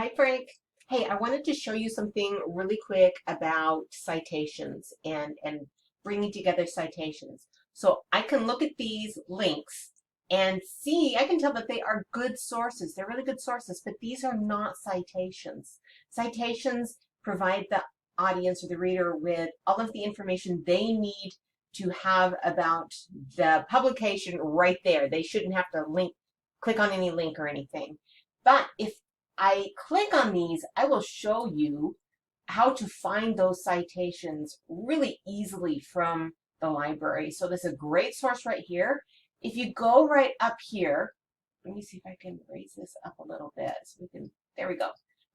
Hi, Frank. Hey, I wanted to show you something really quick about citations and bringing together citations. So I can look at these links and see, I can tell that they are good sources. They're really good sources, but these are not citations. Citations provide the audience or the reader with all of the information they need to have about the publication right there. They shouldn't have to click on any link or anything. But if I click on these, I will show you how to find those citations really easily from the library. So this is a great source right here. If you go right up here, let me see if I can raise this up a little bit so we can, there we go.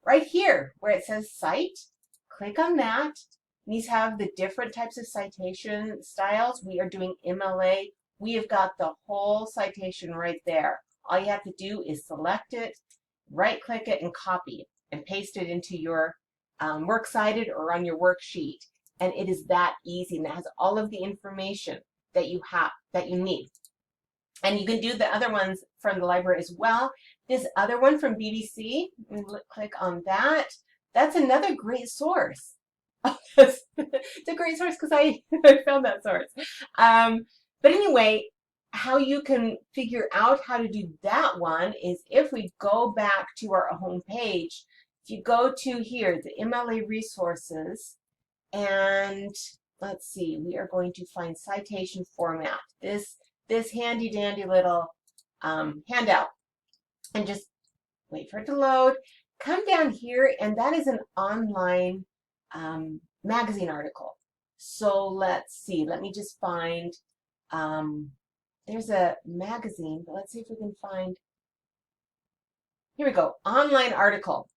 Right here where it says cite, click on that. These have the different types of citation styles. We are doing MLA. We have got the whole citation right there. All you have to do is select it, right click it and copy it and paste it into your works cited or on your worksheet. And it is that easy, and it has all of the information that you need. And you can do the other ones from the library as well. This other one from BBC, click on that. That's another great source. It's a great source because I found that source. But anyway, how you can figure out how to do that one is if we go back to our home page, if you go to here, the MLA resources, and let's see, we are going to find citation format, this handy dandy little handout, and just wait for it to load. Come down here, and that is an online magazine article. So let's see, let me just find, there's a magazine, but let's see if we can find, here we go, online article.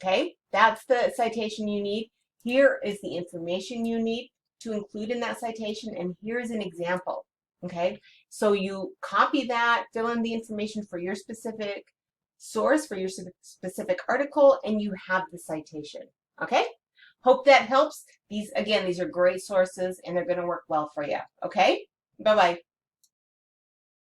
Okay, that's the citation you need. Here is the information you need to include in that citation, and here's an example. Okay, so you copy that, fill in the information for your specific source, for your specific article, and you have the citation. Okay, hope that helps. These, again, these are great sources, and they're going to work well for you. Okay, bye-bye.